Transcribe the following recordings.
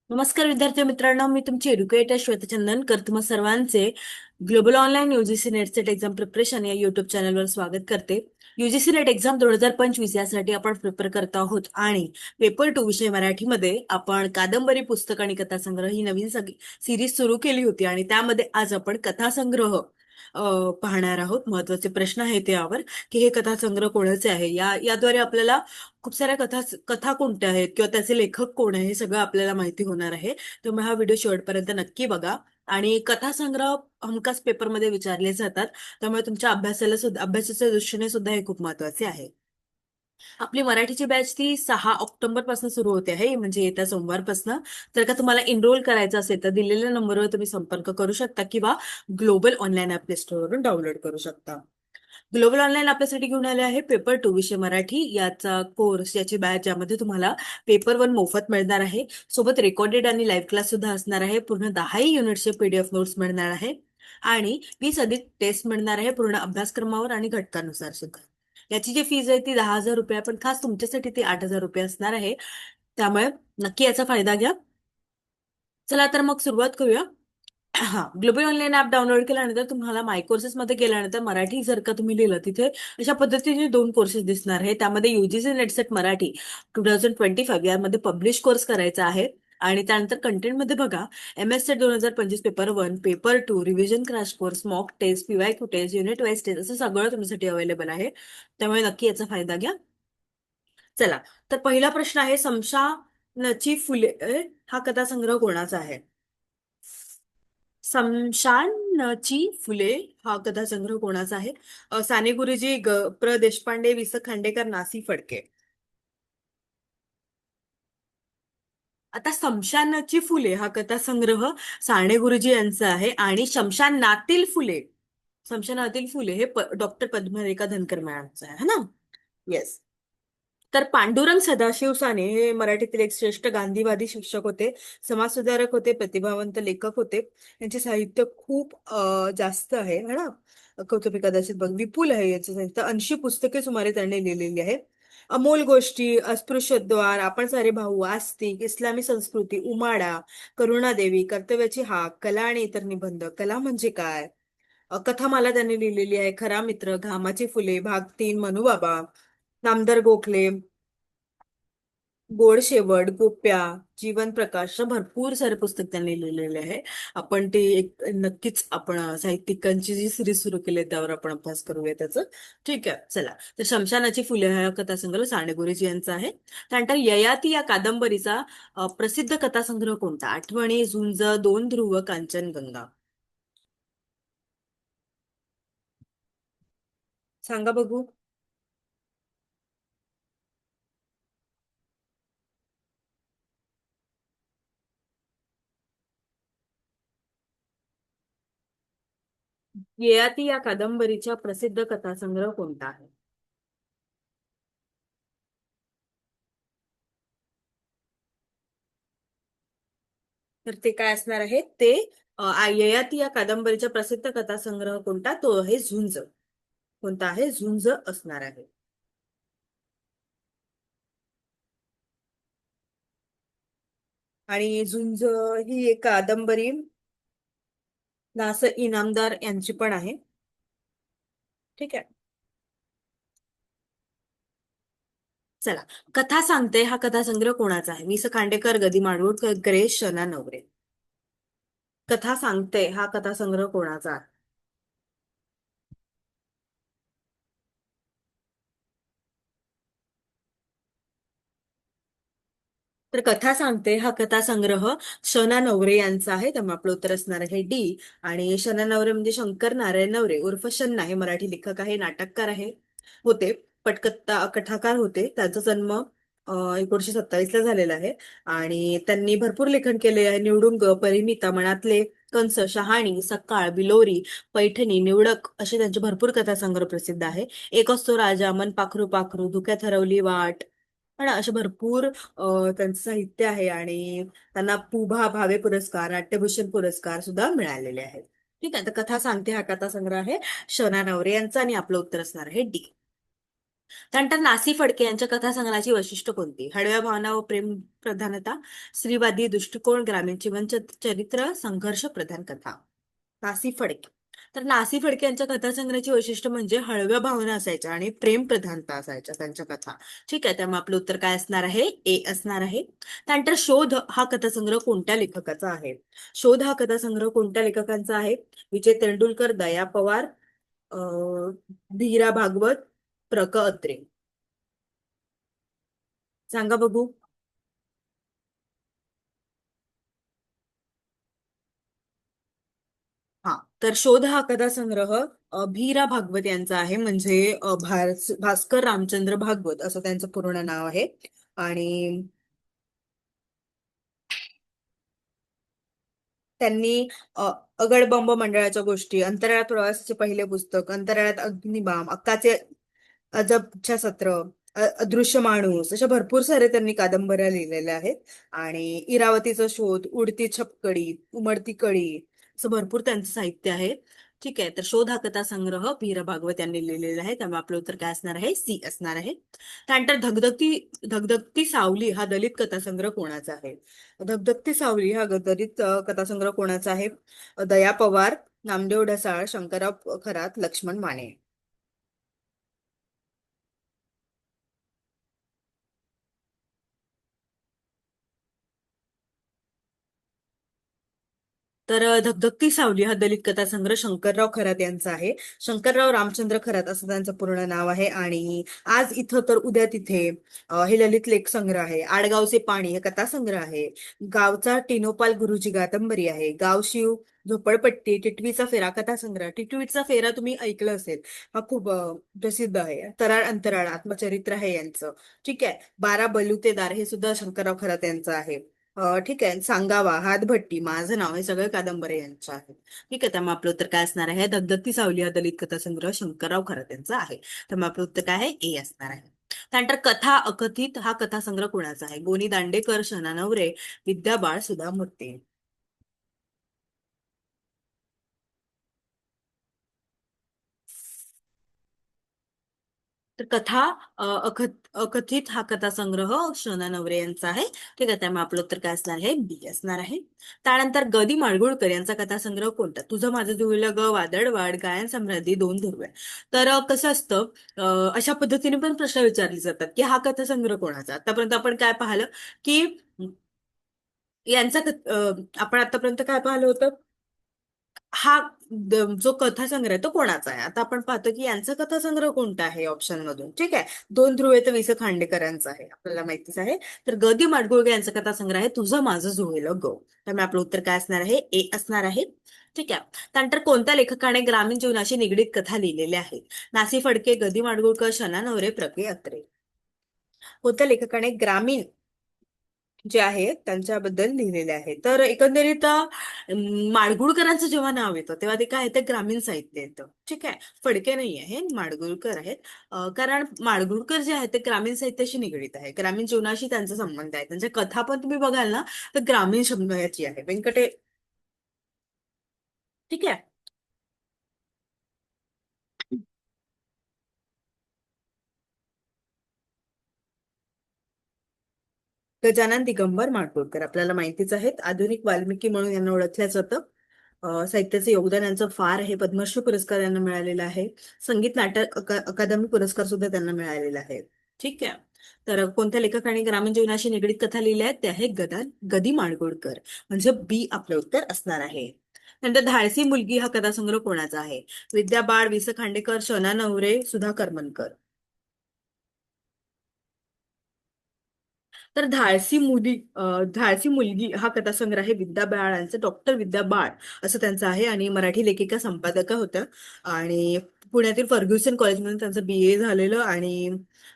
नमस्कार विद्यार्थी मित्रांनो, मी तुमची एज्युकेटर श्वेता चंदनकर तुम्हा सर्वांचे global online UGC net set exam preparation या युट्यूब चॅनलवर स्वागत करते. यूजीसी नेट एक्झाम 2025 यासाठी आपण प्रिपेअर करत आहोत आणि पेपर 2 विषय मराठीमध्ये आपण कादंबरी, पुस्तक आणि कथासंग्रह ही नवीन सिरीज सुरू केली होती आणि त्यामध्ये आज आपण कथासंग्रह पाहणार आहोत. महत्वाचे प्रश्न आहेत यावर की हे कथासंग्रह कोणाचे आहे, याद्वारे आपल्याला खूप साऱ्या कथा कोणत्या आहेत किंवा त्याचे लेखक कोण आहे हे सगळं आपल्याला माहिती होणार आहे. तुम्ही हा व्हिडिओ शेवटपर्यंत नक्की बघा. आणि कथासंग्रह हमखास पेपरमध्ये विचारले जातात, त्यामुळे तुमच्या अभ्यासाच्या दृष्टीने सुद्धा हे खूप महत्वाचे आहे. आपली मराठीची बॅच ती 6 ऑक्टोबर पासून सुरू होते आहे, म्हणजे येत्या सोमवारपासून. जर का तुम्हाला एनरोल करायचं असेल तर दिलेल्या नंबरवर तुम्ही संपर्क करू शकता किंवा ग्लोबल ऑनलाईन ऍप प्ले स्टोअरवरून डाउनलोड करू शकता. ग्लोबल ऑनलाईन आपल्यासाठी घेऊन आले आहे पेपर 2 विषय मराठी याचा कोर्स, याची बॅच, ज्यामध्ये तुम्हाला पेपर 1 मोफत मिळणार आहे. सोबत रेकॉर्डेड आणि लाईव्ह क्लास सुद्धा असणार आहे. पूर्ण 10 युनिटचे पीडीएफ नोट्स मिळणार आहे आणि 20 अधिक टेस्ट मिळणार आहे पूर्ण अभ्यासक्रमावर आणि घटकानुसार सुद्धा. याची जी फीज आहे ती 10,000 रुपये, पण खास तुमच्यासाठी ती 8,000 रुपये असणार आहे. त्यामुळे नक्की याचा फायदा घ्या. चला तर मग सुरुवात करूया. हा, ग्लोबल ऑनलाईन ऍप डाउनलोड केल्यानंतर तुम्हाला माय कोर्सेस मध्ये गेल्यानंतर मराठी जर का तुम्ही लिहिलं, तिथे अशा पद्धतीने 2 कोर्सेस दिसणार आहे. त्यामध्ये युजीसी नेटसेट मराठी 2025 यामध्ये पब्लिश कोर्स करायचा आहे. आणि त्यानंतर कंटेंटमध्ये बघा, MS set 2025 paper 1, paper 2, revision crash course, mock test, PYQ test, unit wise test, असं सगळं तुमच्यासाठी अवेलेबल आहे. त्यामुळे नक्की याचा फायदा घ्या. चला, तर पहिला प्रश्न आहे, शमशानची फुले हा कथासंग्रह कोणाचा आहे? शमशानची फुले हा कथासंग्रह कोणाचा आहे? साने गुरुजी, प्र देशपांडे, वि. स. खांडेकर, नासी फडके. आता शमशानाची फुले हा कथासंग्रह साने गुरुजी यांचा आहे आणि शमशानातील फुले, शमशानातील फुले हे डॉक्टर पद्मरेखा धनकर मॅडमचं आहे, है ना? येस. तर पांडुरंग सदाशिव साने हे मराठीतील एक श्रेष्ठ गांधीवादी शिक्षक होते, समाजसुधारक होते, प्रतिभावंत लेखक होते. त्यांचे साहित्य खूप जास्त आहे, है ना? तुम्ही कदाचित बघ, विपुल आहे याचे साहित्य. 80 पुस्तके सुमारे त्यांनी लिहिलेली आहे. अमोल गोष्टी, अस्पृश्योद्धार, आपण सारे भाऊ, आस्तिक, इस्लामी संस्कृती, उमाडा, करुणादेवी, कर्तव्याची हाक, कला आणि इतर निबंध, कला म्हणजे काय, कथामाला त्यांनी लिहिलेली आहे. खरा मित्र, घामाची फुले, भाग 3, मनुबाबा, नामदार गोखले, गोड शेवट, गोप्या, जीवन प्रकाश, असं भरपूर सारे पुस्तक त्यांनी लिहिलेले आहे. आपण ते एक नक्कीच आपण साहित्यिकांची जी सिरीज सुरू केली आहे त्यावर आपण अभ्यास करूया त्याचं. ठीक आहे, चला. तर शमशानाची फुले हा कथासंग्रह साने गुरुजी यांचा आहे. त्यानंतर ययाती या कादंबरीचा प्रसिद्ध कथासंग्रह कोणता? आठवणी, झुंज, दोन ध्रुव, कांचनगंगा. सांगा बघू. ययाती या कादंबरीचा प्रसिद्ध कथासंग्रह कोणता आहे? तर ते काय असणार आहे? ते ययाती या कादंबरीचा प्रसिद्ध कथासंग्रह कोणता? तो आहे झुंज. कोणता आहे? झुंज असणार आहे. आणि झुंज ही एक कादंबरी ना इनामदार यांची पण आहे. ठीक आहे, चला. कथा सांगते हा कथासंग्रह कोणाचा आहे? वि. स. खांडेकर, ग. दि. माडगूळकर, ग्रेस, शना नवरे. कथा सांगते हा कथासंग्रह कोणाचा आहे? तर कथा सांगते हा कथासंग्रह शना नवरे यांचा आहे, त्यामुळे आपलं उत्तर असणार आहे डी. आणि शना नवरे म्हणजे शंकर नारायण नवरे उर्फ शन्ना, हे मराठी लेखक आहे, नाटककार आहे, होते, पटकथा कथाकार होते. त्यांचा जन्म 1927 ला झालेला आहे. आणि त्यांनी भरपूर लेखन केले आहे. निवडुंग, परिमिता, मनातले कंस, शहाणी, सकाळ, बिलोरी, पैठणी, निवडक असे त्यांचे भरपूर कथासंग्रह प्रसिद्ध आहे. एक असतो राजा, मन पाखरू पाखरू, धुक्यात हरवली वाट, पण असे भरपूर त्यांचं साहित्य आहे. आणि त्यांना पुभा भावे पुरस्कार, नाट्यभूषण पुरस्कार सुद्धा मिळालेले आहेत. ठीक आहे, तर कथा सांगते हा कथासंग्रह आहे शना नवरे यांचा आणि आपलं उत्तर असणार आहे डी. त्यानंतर नासी फडके यांच्या कथासंग्रहाची वैशिष्ट्य कोणती? हळव्या भावना व प्रेम प्रधानता, स्त्रीवादी दृष्टिकोन, ग्रामीण जीवन चरित्र, संघर्ष प्रधान कथा. नासी फडके. तर नासी फडके यांच्या कथासंग्रहाची वैशिष्ट्य म्हणजे हळव्या भावना असायच्या आणि प्रेम प्रधानता असायच्या त्यांच्या कथा. ठीक आहे, त्यामुळे आपलं उत्तर काय असणार आहे? ए असणार आहे. त्यानंतर शोध हा कथासंग्रह कोणत्या लेखकाचा आहे? शोध हा कथासंग्रह कोणत्या लेखकांचा आहे? विजय तेंडुलकर, दया पवार, धीरा भागवत, अत्रे. सांगा बघू. हा, तर शोध हा कथासंग्रह भीरा भागवत यांचा आहे. म्हणजे भास्कर रामचंद्र भागवत असं त्यांचं पूर्ण नाव आहे. आणि त्यांनी अगडबंब मंडळाच्या गोष्टी, अंतराळात प्रवासाचे पहिले पुस्तक, अंतराळात अग्निबाम, अक्काचे अजबच्या सत्र, अदृश्य माणूस, अशा भरपूर सारे त्यांनी कादंबऱ्या लिहिलेल्या आहेत. आणि इरावतीचा शोध, उडती छपकडी, उमडती कळी, असं भरपूर त्यांचं साहित्य आहे. ठीक आहे, तर शोध हा कथा संग्रह वीर भागवत यांनी लिहिलेला आहे. त्यामुळे आपलं उत्तर काय असणार आहे? सी असणार आहे. त्यानंतर धगधगती सावली हा दलित कथासंग्रह कोणाचा आहे? धगधगती सावली हा दलित कथासंग्रह कोणाचा आहे? दया पवार, नामदेव ढसाळ, शंकरराव खरात, लक्ष्मण माने. तर धगधगती सावली हा दलित कथासंग्रह शंकरराव खरात यांचा आहे. शंकरराव रामचंद्र खरात असं त्यांचं पूर्ण नाव आहे. आणि आज इथं तर उद्या तिथे हे ललित लेख संग्रह आहे. आडगावचे पाणी हे कथासंग्रह आहे. गावचा टिनोपाल गुरुजी कादंबरी आहे. गावशिव, झोपडपट्टी, टिटवीचा फेरा कथासंग्रह. टिटवीचा फेरा तुम्ही ऐकलं असेल, हा खूप प्रसिद्ध आहे. तराळ अंतराळ आत्मचरित्र आहे यांचं. ठीक आहे. बारा बलुतेदार हे सुद्धा शंकरराव खरात यांचं आहे. ठीक आहे. सांगावा, हातभट्टी, माझं नाव, हे सगळे कादंबरी यांच्या आहेत. ठीक आहे, त्यामुळे आपलं उत्तर काय असणार आहे? धगधगती सावली हा दलित कथासंग्रह शंकरराव खरात यांचा आहे. त्यामुळे आपलं उत्तर काय आहे? ए असणार आहे. त्यानंतर कथा अकथित हा कथासंग्रह कोणाचा आहे? गोनी दांडेकर, शना नवरे, विद्या बाळ, सुधा मूर्ती. तर कथा अकथित हा कथासंग्रह शना नवरे यांचा आहे. ठीक आहे, त्यामुळे आपलं उत्तर काय असणार आहे? बी असणार आहे. त्यानंतर ग. माडगुळकर यांचा कथासंग्रह कोणता? तुझं माझं जुळलं ग, वादळवाड, गायन सम्राज्ञी, दोन ध्रुव. तर कसं असतं, अशा पद्धतीने पण प्रश्न विचारले जातात की हा कथासंग्रह कोणाचा. आतापर्यंत आपण काय पाहिलं की आपण आतापर्यंत काय पाहिलं होतं? हा जो कथासंग्रह आहे तो कोणाचा आहे? आता आपण पाहतो की यांचा कथासंग्रह कोणता आहे ऑप्शन मधून. ठीक आहे, दोन ध्रुवे तर वि. स. खांडेकरांचा आहे, आपल्याला माहितीच आहे. तर ग. माडगुळकर यांचा कथासंग्रह आहे तुझं माझं जुळलं ग. त्यामुळे आपलं उत्तर काय असणार आहे? ए असणार आहे. ठीक आहे. त्यानंतर कोणत्या लेखकाने ग्रामीण जीवनाशी निगडीत कथा लिहिलेल्या आहेत? नासी फडके, माडगुळकर, शना नवरे, अत्रे. कोणत्या लेखकाने ग्रामीण जे आहेत त्यांच्याबद्दल लिहिलेले आहे? तर एकंदरीत माडगुळकरांचं जेव्हा नाव येतं तेव्हा ते काय येतं? ग्रामीण साहित्य येतं. ठीक आहे, फडके नाही आहे, माडगुळकर आहेत. कारण माडगुळकर जे आहेत ते ग्रामीण साहित्याशी निगडीत आहे, ग्रामीण जीवनाशी त्यांचा संबंध आहे. त्यांच्या कथा पण तुम्ही बघाल ना, तर ग्रामीण शब्दाची आहे. ठीक आहे. गजानन दिगंबर माडगुळकर आपल्याला माहितीच आहेत. आधुनिक वाल्मिकी म्हणून यांना ओळखलं जातं. साहित्याचे योगदान यांचं फार आहे. पद्मश्री पुरस्कार यांना मिळालेला आहे. संगीत नाटक अकादमी पुरस्कार सुद्धा त्यांना मिळालेला आहे. ठीक आहे. तर कोणत्या लेखकाने ग्रामीण जीवनाशी निगडीत कथा लिहिल्या आहेत? ते आहे गदी माडगुळकर. म्हणजे बी आपलं उत्तर असणार आहे. नंतर धाडसी मुलगी हा कथासंग्रह कोणाचा आहे? विद्या बाळ, वि. स. खांडेकर, शना नवरे, सुधा करमनकर. तर धाडसी मुलगी हा कथासंग्रह आहे विद्या बाळ यांचं. डॉक्टर विद्या बाळ असं त्यांचं आहे. आणि मराठी लेखिका संपादका होत्या. आणि पुण्यातील फर्ग्युसन कॉलेजमधून त्यांचं BA झालेलं. आणि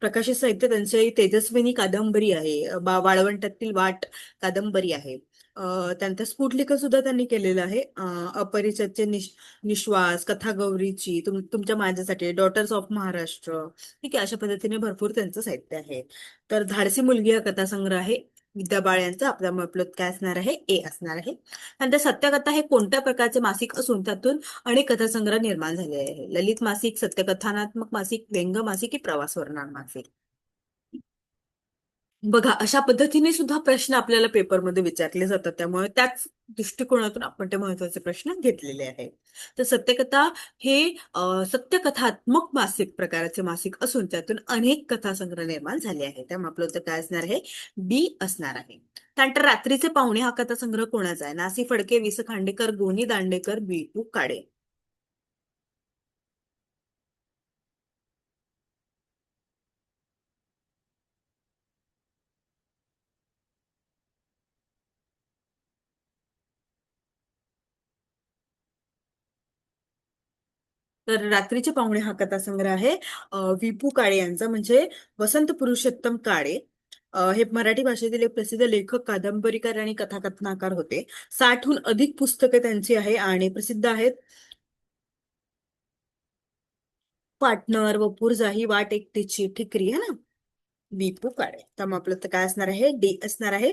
प्रकाशित साहित्य त्यांची तेजस्विनी कादंबरी आहे. वाळवंटातील वाट कादंबरी आहे. त्यानंतर स्फुटलेखन सुद्धा त्यांनी केलेलं आहे. अपरिचयचे निश्वास, कथा गौरीची, तुमच्या माझ्यासाठी, डॉटर्स ऑफ महाराष्ट्र. ठीक आहे, अशा पद्धतीने भरपूर त्यांचं साहित्य आहे. तर धाडसी मुलगी हा कथासंग्रह आहे विद्या बाळ यांचं आपल्यामुळे आपलं काय असणार आहे ए असणार आहे. नंतर सत्यकथा हे कोणत्या प्रकारचे मासिक असून त्यातून अनेक कथासंग्रह निर्माण झाले आहे? ललित मासिक, सत्यकथानात्मक मासिक, व्यंग मासिक की प्रवास वर्णन मासिक? बघा, अशा पद्धतीने सुद्धा प्रश्न आपल्याला पेपरमध्ये विचारले जातात, त्यामुळे त्याच दृष्टिकोनातून आपण ते महत्वाचे प्रश्न घेतलेले आहेत. तर सत्यकथा हे सत्यकथात्मक मासिक प्रकाराचे मासिक असून त्यातून अनेक कथासंग्रह निर्माण झाले आहेत. त्यामुळे आपलं उत्तर काय असणार आहे? बी असणार आहे. त्यानंतर रात्रीचे पाहुणे हा कथासंग्रह कोणाचा आहे? ना. सी. फडके, वि. स. खांडेकर, गोनी दांडेकर, बी. पु. काळे? तर रात्रीचे पाहुणे हा कथासंग्रह आहे विपू काळे यांचा, म्हणजे वसंत पुरुषोत्तम काळे. हे मराठी भाषेतील एक प्रसिद्ध लेखक, कादंबरीकार आणि कथाकथनाकार होते. 60हून अधिक पुस्तके त्यांची आहे आणि प्रसिद्ध आहेत. पार्टनर, वपुर जाही, वाट एकटीची, ठिकरी, है ना. विपू काळे. तर मग आपलं तर काय असणार आहे? डी असणार आहे.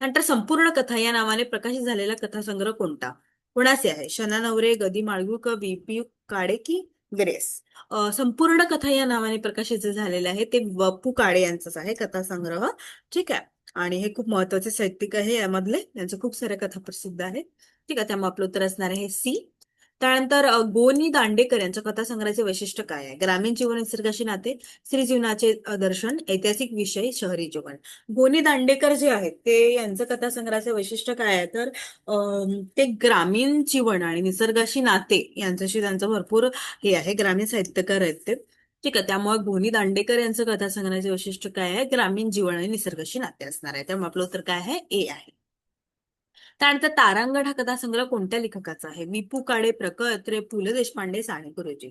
नंतर संपूर्ण कथा या नावाने प्रकाशित झालेला कथासंग्रह कोणता? कोणाचे आहे? शना नवरे, गदी माळगुळकर, बी. काळे की ग्रेस? संपूर्ण कथा या नावाने प्रकाशित जे झालेलं आहे ते वपू काळे यांचंच आहे कथासंग्रह. ठीक आहे. आणि हे खूप महत्वाचे साहित्यिक आहे यामधले, त्यांच्या खूप साऱ्या कथा प्रसिद्ध आहेत. ठीक आहे, त्यामुळे आपलं उत्तर असणार आहे सी. त्यानंतर गो. नि. दांडेकर यांच्या कथासंग्रहाचे वैशिष्ट्य काय आहे? ग्रामीण जीवन निसर्गाशी नाते, स्त्री जीवनाचे दर्शन, ऐतिहासिक विषय, शहरी जीवन. गोनी दांडेकर जे आहेत ते यांचं कथासंग्रहाचे वैशिष्ट्य काय आहे? तर ते ग्रामीण जीवन आणि निसर्गाशी नाते यांच्याशी त्यांचं भरपूर हे आहे. ग्रामीण साहित्यकार आहेत ते. ठीक आहे, त्यामुळे गोनी दांडेकर यांचं कथासंग्रहाचे वैशिष्ट्य काय आहे? ग्रामीण जीवन आणि निसर्गाशी नाते असणार आहे. त्यामुळे आपलं उत्तर काय आहे? ए आहे. त्यानंतर तारांगण हा कथासंग्रह कोणत्या लेखकाचा आहे? विपू काळे, प्र. क. अत्रे, पु. ल. देशपांडे, साने गुरुजी?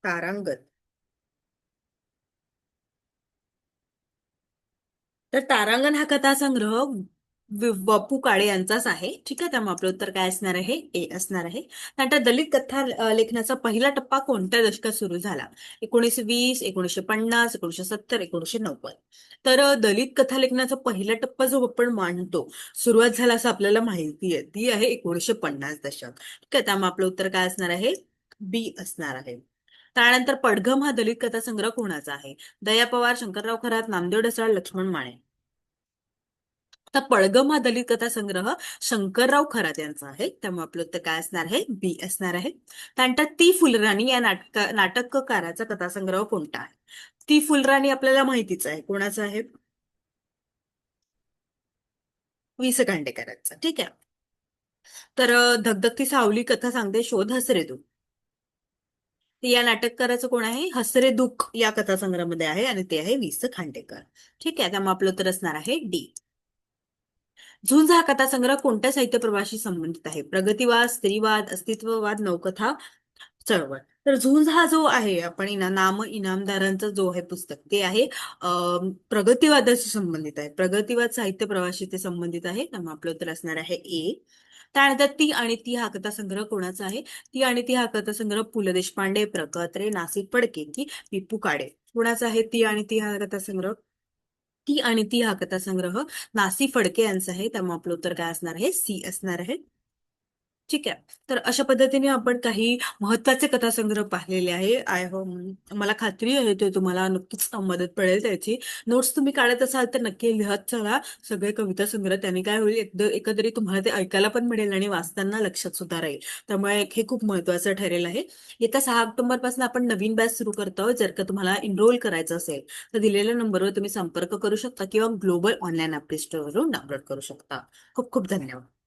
तारांगण. तर तारांगण हा कथासंग्रह बापू काळे यांचाच आहे. ठीक आहे, त्यामुळे आपलं उत्तर काय असणार आहे? ए असणार आहे. त्यानंतर दलित कथा लेखनाचा पहिला टप्पा कोणत्या दशकात सुरू झाला? 1920, 1950, 1970, 1990? तर दलित कथा लेखनाचा पहिला टप्पा जो आपण मांडतो, सुरुवात झाला असं आपल्याला माहिती आहे, ती आहे 1950 दशक. ठीक आहे, त्यामुळे आपलं उत्तर काय असणार आहे? बी असणार आहे. त्यानंतर पडघम हा दलित कथासंग्रह कोणाचा आहे? दया पवार, शंकरराव खरात, नामदेव ढसाळ, लक्ष्मण माने? आता पळगम हा दलित कथा संग्रह शंकरराव खरात यांचा आहे, त्यामुळे आपलं उत्तर काय असणार आहे? बी असणार आहे. त्यानंतर ती फुलराणी या नाटककाराचा कथासंग्रह कोणता आहे? ती फुलराणी आपल्याला माहितीच आहे, कोणाचा आहे? वि. स. खांडेकरांचा. ठीक आहे. तर धगधगती सावली कथा सांगते, शोध हसरे तू. या नाटककाराचं कोण आहे? हसरे दुःख या कथासंग्रहामध्ये आहे आणि ते आहे वि. स. खांडेकर. ठीक आहे, त्यामुळे आपलं उत्तर असणार आहे डी. झुंज हा कथासंग्रह कोणत्या साहित्य प्रवाहाशी संबंधित आहे? प्रगतीवाद, स्त्रीवाद, अस्तित्ववाद, नवकथा, चळवळ? तर झुंज हा जो आहे, आपण नाम इनामदारांचं जो आहे पुस्तक, ते आहे प्रगतीवादाशी संबंधित आहे. प्रगतीवाद साहित्य प्रवाहाशी ते संबंधित आहे, त्यामुळे आपलं उत्तर असणार आहे ए. त्यानंतर ती आणि ती हा कथासंग्रह कोणाचा आहे? ती आणि ती हा कथासंग्रह पु. ल. देशपांडे, प्र. क. अत्रे, नाशिक फडके की विपू काळे? कोणाचा आहे ती आणि ती हा कथासंग्रह? ती आणि ती हा कथासंग्रह नासी फडके यांचा आहे, त्यामुळे आपलं उत्तर काय असणार आहे? सी असणार आहे. ठीक आहे, तर अशा पद्धतीने आपण काही महत्वाचे कथासंग्रह पाहिलेले आहे. आय होप, मला खात्री आहे ते तुम्हाला नक्कीच मदत पडेल त्याची. नोट्स तुम्ही काढत असाल तर नक्की लिहत चला सगळे कविता संग्रह, त्याने काय होईल, एकंदरीत तुम्हाला ते ऐकायला पण मिळेल आणि वाचताना लक्षात सुद्धा राहील. त्यामुळे हे खूप महत्वाचं ठरेल आहे. येत्या 6 ऑक्टोबर पासून आपण नवीन बॅच सुरू करतो. जर का तुम्हाला एनरोल करायचं असेल तर दिलेल्या नंबरवर तुम्ही संपर्क करू शकता किंवा ग्लोबल ऑनलाईन ऍप स्टोअरवरून डाउनलोड करू शकता. खूप खूप धन्यवाद.